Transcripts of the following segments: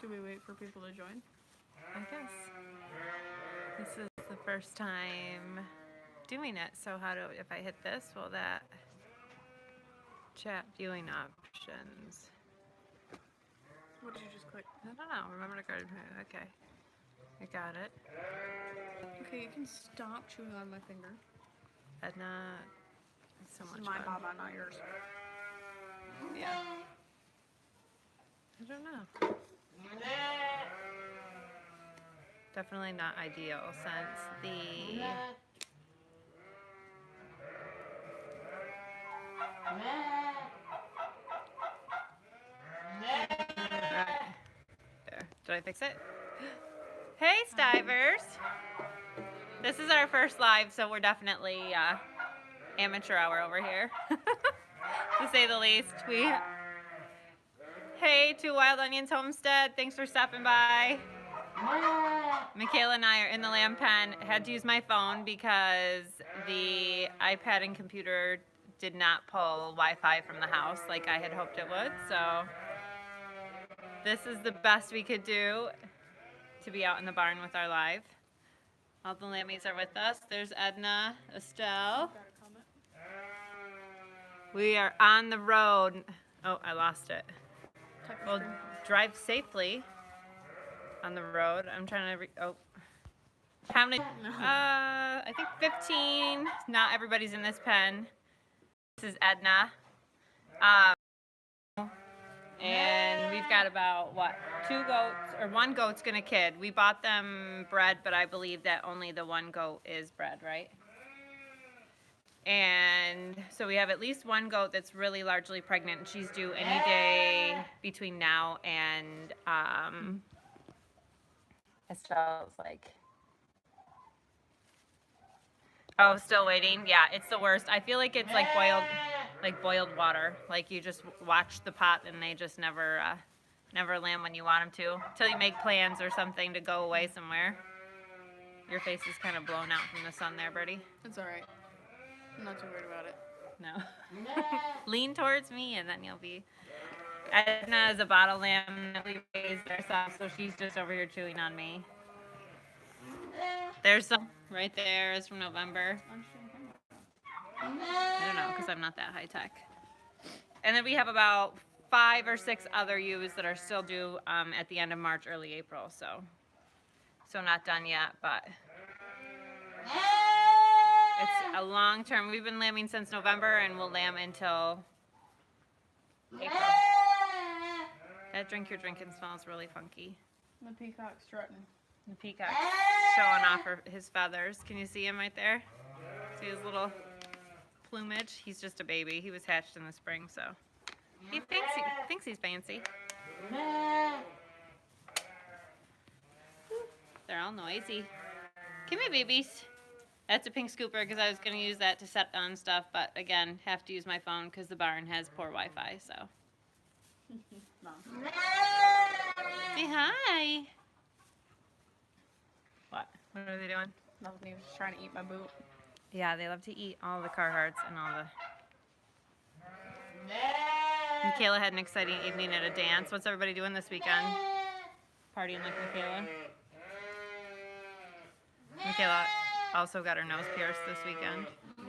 Do we wait for people to join? I guess. This is the first time doing it, so if I hit this, will that chat viewing options? What did you just click? I don't know. Remember to guard. Okay. I got it. Okay, you can stop chewing on my finger. Edna, so This much is my fun. Baba, not yours. Yeah. I don't know. Definitely not ideal since the right. There. Did I fix it? Hey, Stivers. This is our first live, so we're definitely amateur hour over here, to say the least. Hey to Wild Onions Homestead, thanks for stopping by. Michaela and I are in the lamb pen. I had to use my phone because the iPad and computer did not pull Wi-Fi from the house like I had hoped it would. So this is the best we could do to be out in the barn with our live. All the lammies are with us. There's Edna, Estelle. We are on the road. Oh, I lost it. Well, drive safely on the road. I'm trying to, how many, I think 15. Not everybody's in this pen. This is Edna. And we've got about, what, 2 goats, or 1 goat's gonna kid. We bought them bred, but I believe that only the 1 goat is bred, right? And so we have at least 1 goat that's really largely pregnant, and she's due any day between now and, Estelle's like, oh, still waiting? Yeah, it's the worst. I feel like it's like boiled water. Like you just watch the pot and they just never land when you want them to. Until you make plans or something to go away somewhere. Your face is kind of blown out from the sun there, Birdie. It's alright. I'm not too worried about it. No. Lean towards me and then you'll be. Edna is a bottle lamb that we raised ourselves, so she's just over here chewing on me. There's some right there is from November. I don't know, because I'm not that high tech. And then we have about 5 or 6 other ewes that are still due at the end of March, early April. So not done yet, but it's a long term. We've been lambing since November, and we'll lamb until April. That drink you're drinking smells really funky. The peacock's strutting. The peacock's showing off his feathers. Can you see him right there? See his little plumage? He's just a baby. He was hatched in the spring, so he thinks he's fancy. They're all noisy. Come here, babies. That's a pink scooper because I was going to use that to set on stuff, but again, have to use my phone because the barn has poor Wi-Fi, so. Mom. Say hi. What? What are they doing? Nothing, he was just trying to eat my boot. Yeah, they love to eat all the Carhartts and all the... Michaela had an exciting evening at a dance. What's everybody doing this weekend? Partying like Michaela? Michaela also got her nose pierced this weekend.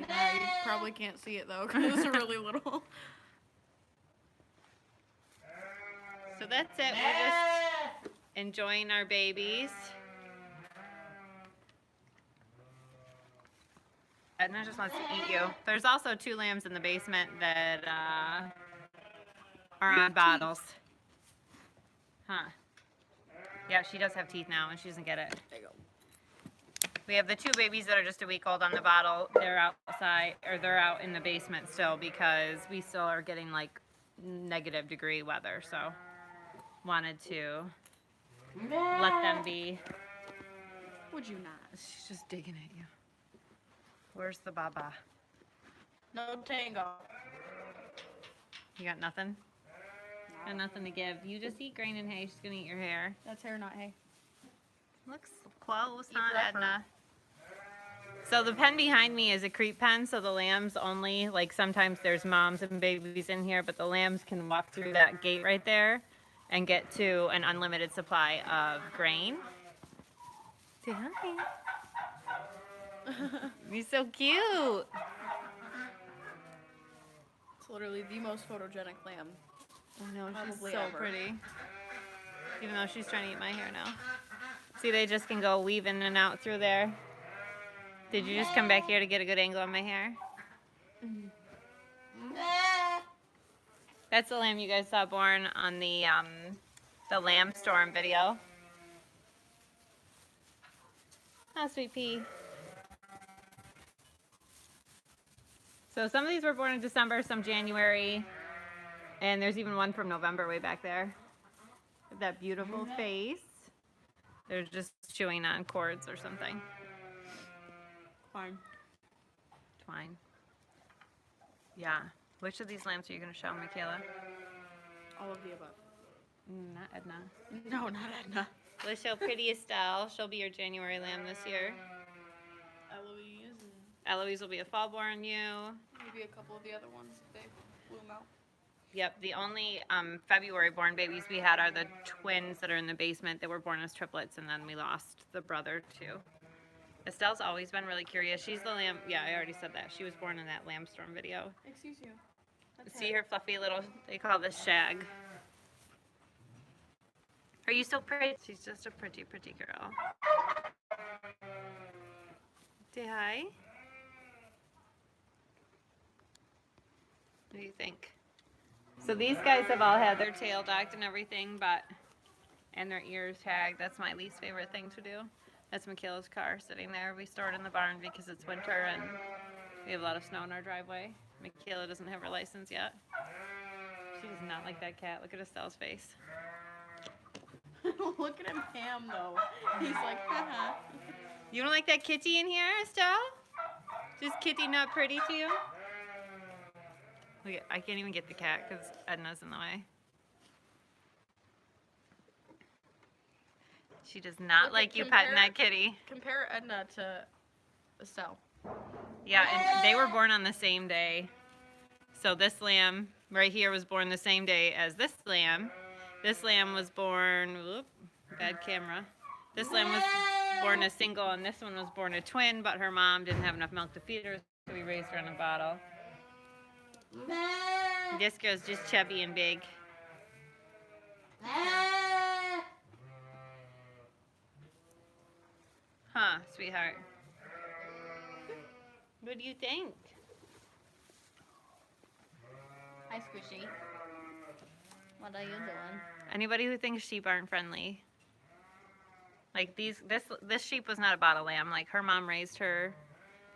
Yeah, you probably can't see it though, because it's really little. So that's it. We're just enjoying our babies. Edna just wants to eat you. There's also 2 lambs in the basement that are on bottles. Huh. Yeah, she does have teeth now, and she doesn't get it. There you go. We have the 2 babies that are just a week old on the bottle. They're outside, or they're out in the basement still because we still are getting like -degree weather. So wanted to let them be. Would you not? She's just digging at you. Where's the baba? No tango. You got nothing? Got nothing to give. You just eat grain and hay. She's gonna eat your hair. That's hair, not hay. Looks close, Eat huh, leopard. Edna? So the pen behind me is a creep pen, so the lambs only, like sometimes there's moms and babies in here, but the lambs can walk through that gate right there and get to an unlimited supply of grain. Say hi. You're so cute. It's literally the most photogenic lamb. I know, she's Probably so ever. pretty. Even though she's trying to eat my hair now. See, they just can go weave in and out through there. Did you just come back here to get a good angle on my hair? That's the lamb you guys saw born on the lamb storm video. Oh, sweet pea. So some of these were born in December, some January, and there's even one from November way back there. With that beautiful face. They're just chewing on cords or something. Fine. Twine. Yeah. Which of these lambs are you going to show, Michaela? All of the above. Not Edna. No, not Edna. Let's show pretty Estelle. She'll be your January lamb this year. Eloise and Eloise will be a fall-born ewe. maybe a couple of the other ones if they bloom out. Yep, the only February-born babies we had are the twins that are in the basement. They were born as triplets, and then we lost the brother, too. Estelle's always been really curious. She's the lamb. Yeah, I already said that. She was born in that lamb storm video. Excuse you. That's See her fluffy little, they call this shag. Are you so pretty? She's just a pretty, pretty girl. Say hi. What do you think? So these guys have all had their tail docked and everything, and their ears tagged. That's my least favorite thing to do. That's Michaela's car sitting there. We store it in the barn because it's winter and we have a lot of snow in our driveway. Michaela doesn't have her license yet. She does not like that cat. Look at Estelle's face. Look at him ham though. He's like, haha. You don't like that kitty in here, Estelle? Is kitty not pretty to you? Look, I can't even get the cat because Edna's in the way. She does not Look, like you compare- petting that kitty. Compare Edna to Estelle. Yeah, and they were born on the same day. So this lamb right here was born the same day as this lamb. This lamb was born, whoop, bad camera. This lamb was born a single and this one was born a twin, but her mom didn't have enough milk to feed her, so we raised her in a bottle. This girl's just chubby and big. Huh, sweetheart. What do you think? Hi, Squishy. What are you doing? Anybody who thinks sheep aren't friendly. Like this sheep was not a bottle lamb. Like her mom raised her.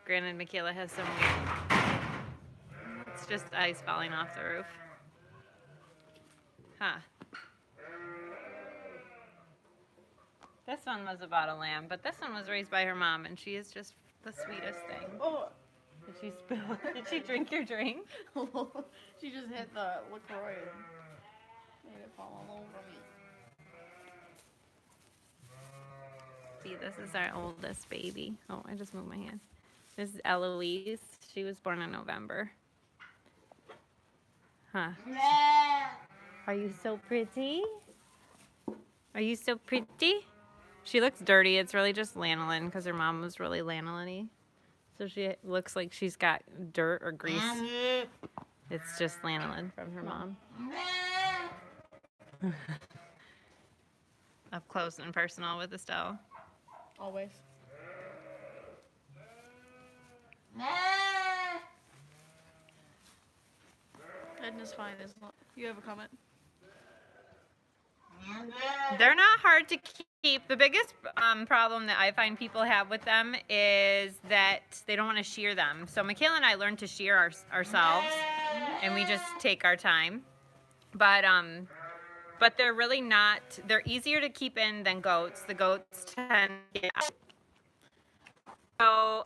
Granted, Michaela has some weird. It's just ice falling off the roof. Huh. This one was a bottle lamb, but this one was raised by her mom, and she is just the sweetest thing. Oh. Did she spill? Did she drink your drink? She just hit the LaCroix and made it fall all over me. See, this is our oldest baby. Oh, I just moved my hand. This is Eloise. She was born in November. Huh. Are you so pretty? Are you so pretty? She looks dirty. It's really just lanolin because her mom was really lanolin-y. So she looks like she's got dirt or grease. It's just lanolin from her mom. Up close and personal with Estelle. Always. Edna's fine, isn't it? You have a comment? They're not hard to keep. The biggest problem that I find people have with them is that they don't want to shear them. So Michaela and I learned to shear ourselves, and we just take our time. But they're really not. They're easier to keep in than goats. The goats tend to get out. So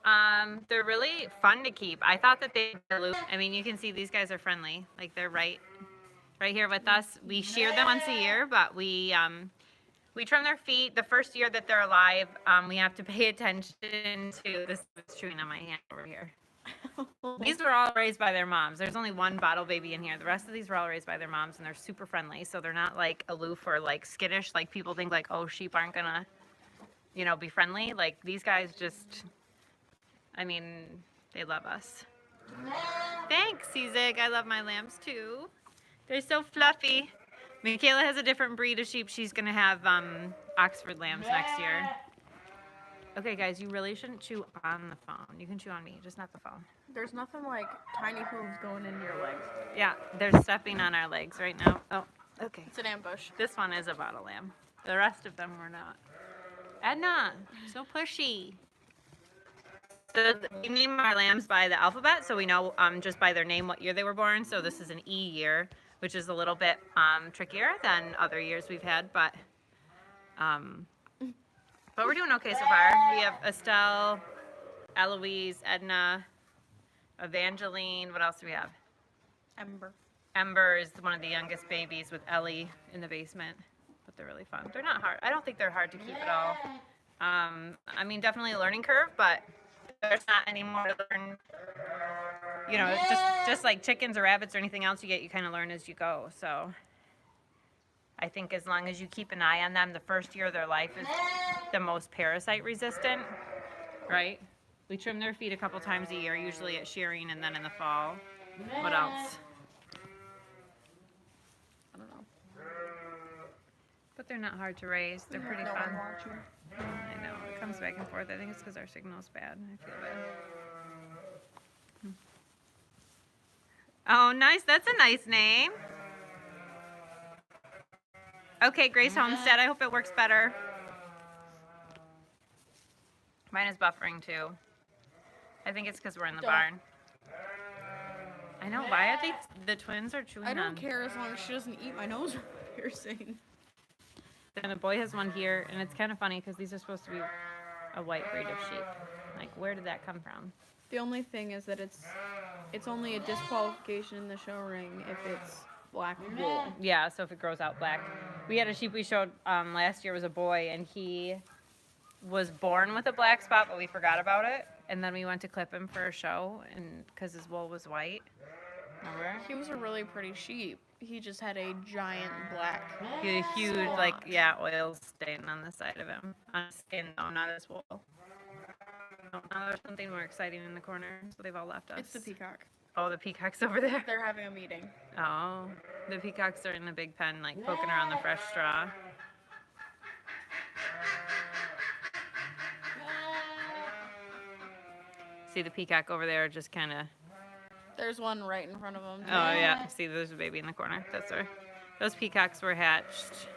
they're really fun to keep. I thought that they were. I mean, you can see these guys are friendly. Like they're right here with us. We shear them once a year, but we trim their feet. The first year that they're alive, we have to pay attention to this. Is chewing on my hand over here. These were all raised by their moms. There's only one bottle baby in here. The rest of these were all raised by their moms, and they're super friendly. So they're not like aloof or like skittish. Like people think like, oh, sheep aren't gonna, be friendly. Like these guys just, I mean, they love us. Thanks, Cizig. I love my lambs too. They're so fluffy. Michaela has a different breed of sheep. She's gonna have Oxford lambs next year. Okay, guys, you really shouldn't chew on the phone. You can chew on me, just not the phone. There's nothing like tiny hooves going into your legs. Yeah, they're stepping on our legs right now. Oh, okay. It's an ambush. This one is a bottle lamb. The rest of them were not. Edna, so pushy. So we name our lambs by the alphabet, so we know just by their name what year they were born. So this is an E year, which is a little bit trickier than other years we've had, but we're doing okay so far. We have Estelle, Eloise, Edna, Evangeline. What else do we have? Ember. Ember is one of the youngest babies with Ellie in the basement, but they're really fun. They're not hard. I don't think they're hard to keep at all. I mean, definitely a learning curve, but there's not any more to learn. It's just like chickens or rabbits or anything else you kind of learn as you go. So I think as long as you keep an eye on them, the first year of their life is the most parasite resistant, right? We trim their feet a couple times a year, usually at shearing and then in the fall. What else? I don't know. But they're not hard to raise. They're pretty No fun. one watching. I know. It comes back and forth. I think it's because our signal's bad. I feel bad. Oh, nice. That's a nice name. Okay, Grace Homestead. I hope it works better. Mine is buffering too. I think it's because we're in the barn. I know. Why are the twins are chewing on? I don't care as long as she doesn't eat my nose piercing. And a boy has one here, and it's kind of funny because these are supposed to be a white breed of sheep. Like, where did that come from? The only thing is that it's only a disqualification in the show ring if it's black wool. Yeah, so if it grows out black. We had a sheep we showed last year was a boy, and he was born with a black spot, but we forgot about it. And then we went to clip him for a show, and because his wool was white. Remember? He was a really pretty sheep. He just had a giant black. He had a huge, oil stain on the side of him. On his skin, though, not his wool. Oh, now there's something more exciting in the corner, so they've all left us. It's the peacock. Oh, the peacock's over there. They're having a meeting. Oh, the peacocks are in the big pen, like poking around the fresh straw. See the peacock over there just kind of... There's one right in front of them. Oh, yeah. See, there's a baby in the corner. That's where... Those peacocks were hatched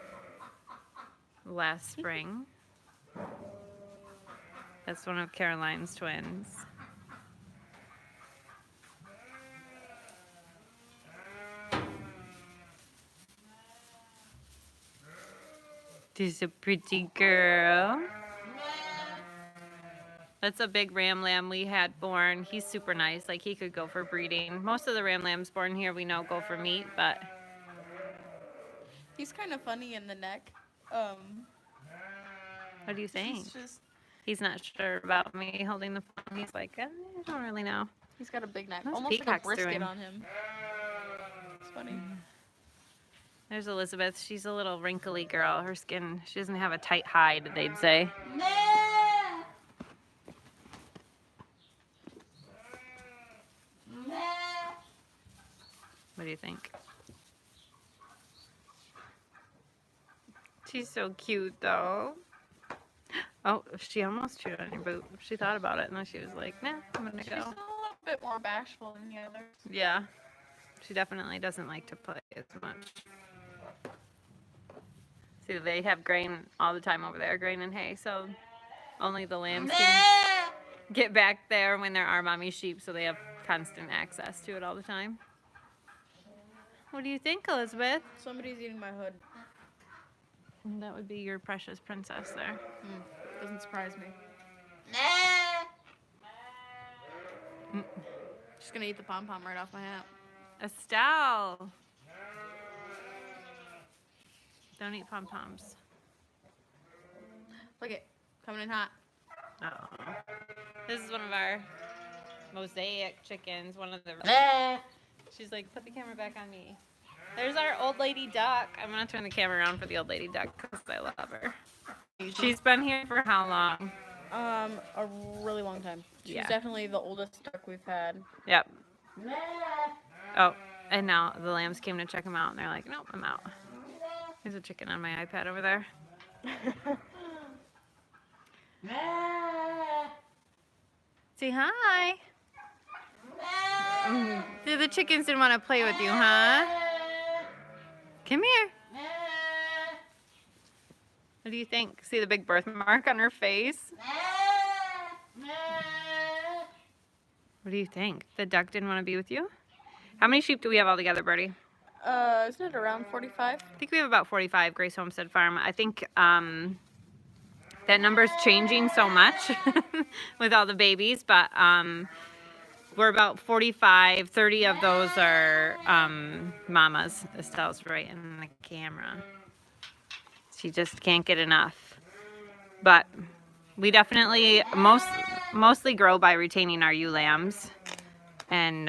last spring. That's one of Caroline's twins. She's a pretty girl. That's a big ram lamb we had born. He's super nice. Like, he could go for breeding. Most of the ram lambs born here we know go for meat, but... He's kind of funny in the neck. What do you think? He's just... He's not sure about me holding the phone. He's like, I don't really know. He's got a big neck. Those Almost like a peacocks brisket doing? on him. It's funny. There's Elizabeth. She's a little wrinkly girl. Her skin, she doesn't have a tight hide, they'd say. What do you think? She's so cute, though. Oh, she almost chewed on your boot. She thought about it, and then she was like, nah, I'm gonna She's go. a little bit more bashful than the others. Yeah. She definitely doesn't like to play as much. See, they have grain all the time over there, grain and hay, so only the lambs can get back there when there are mommy sheep, so they have constant access to it all the time. What do you think, Elizabeth? Somebody's eating my hood. That would be your precious princess there. Doesn't surprise me. She's gonna eat the pom-pom right off my hat. Estelle! Don't eat pom-poms. Look it, coming in hot. Oh. This is one of our mosaic chickens. One of the. She's like, put the camera back on me. There's our old lady duck. I'm gonna turn the camera around for the old lady duck because I love her. She's been here for how long? A really long time. She's Yeah. definitely the oldest duck we've had. Yep. Oh, and now the lambs came to check them out, and they're like, nope, I'm out. There's a chicken on my iPad over there. Say hi. The chickens didn't want to play with you, huh? Come here. What do you think? See the big birthmark on her face? What do you think? The duck didn't want to be with you? How many sheep do we have all together, Birdie? Isn't it around 45? I think we have about 45, Grace Homestead Farm. I think that number's changing so much with all the babies, but we're about 45. 30 of those are mamas. Estelle's right in the camera. She just can't get enough. But we definitely mostly grow by retaining our ewe lambs. And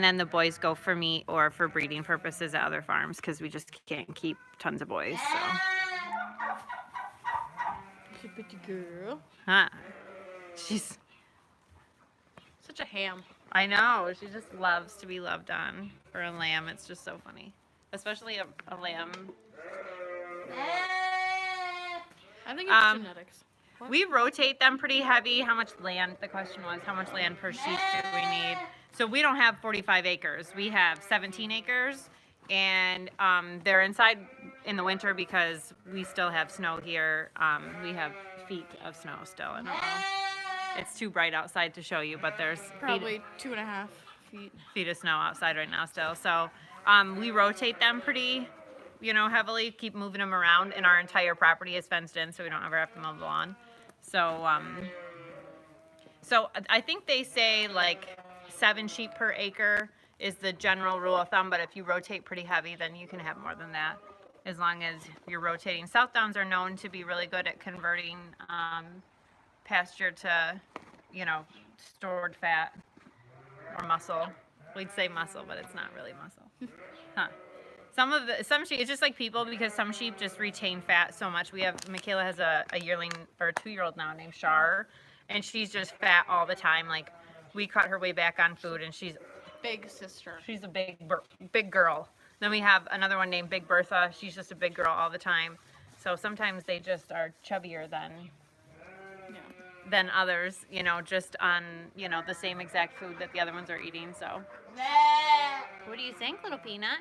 then the boys go for meat or for breeding purposes at other farms because we just can't keep tons of boys. So. She's a pretty girl. Huh. She's Such a ham. I know. She just loves to be loved on. For a lamb, it's just so funny. Especially a lamb. I think it's genetics. What? We rotate them pretty heavy. How much land, the question was, how much land per sheep do we need? So we don't have 45 acres. We have 17 acres. And they're inside in the winter because we still have snow here. We have feet of snow still. I don't know. It's too bright outside to show you, but there's Probably 2.5 feet. feet of snow outside right now still. So we rotate them pretty, heavily, keep moving them around, and our entire property is fenced in, so we don't ever have to mow the lawn. So, so I think they say like 7 sheep per acre is the general rule of thumb, but if you rotate pretty heavy, then you can have more than that, as long as you're rotating. South Downs are known to be really good at converting pasture to, stored fat or muscle. We'd say muscle, but it's not really muscle. Huh. Some sheep, it's just like people, because some sheep just retain fat so much. Michaela has a yearling or a 2-year-old now named Shar, and she's just fat all the time. Like, we cut her way back on food, and she's Big sister. She's a big girl. Then we have another one named Big Bertha. She's just a big girl all the time. So sometimes they just are chubbier than others, just on, the same exact food that the other ones are eating. So what do you think, little peanut?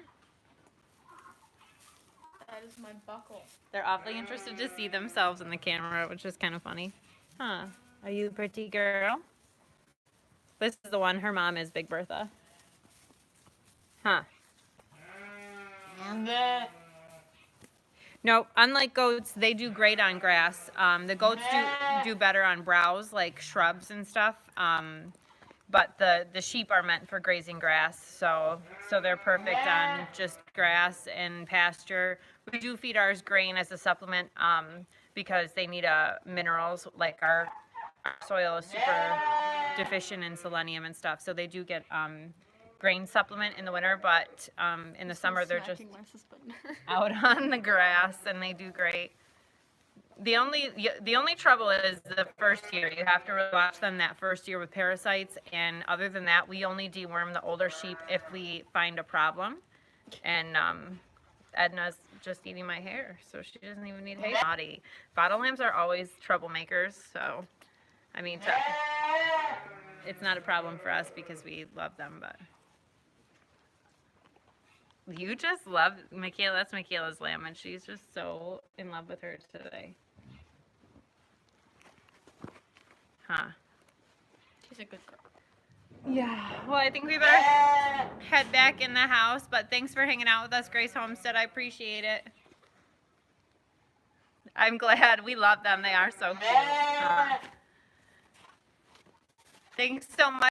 That is my buckle. They're awfully interested to see themselves in the camera, which is kind of funny. Huh. Are you a pretty girl? This is the one. Her mom is Big Bertha. Huh. No, unlike goats, they do great on grass. The goats do better on browse, like shrubs and stuff. But the sheep are meant for grazing grass, so they're perfect on just grass and pasture. We do feed ours grain as a supplement because they need minerals. Like our soil is super deficient in selenium and stuff, so they do get grain supplement in the winter, but in the summer they're just out on the grass, and they do great. The only trouble is the first year. You have to really watch them that first year with parasites, and other than that, we only deworm the older sheep if we find a problem. And Edna's just eating my hair, so she doesn't even need hay. Naughty. Bottle lambs are always troublemakers, so I mean, it's not a problem for us because we love them, but you just love Michaela. That's Michaela's lamb, and she's just so in love with her today. Huh. She's a good girl. Yeah. Well, I think we better head back in the house, but thanks for hanging out with us, Grace Homestead. I appreciate it. I'm glad. We love them. They are so cute. Thanks so much.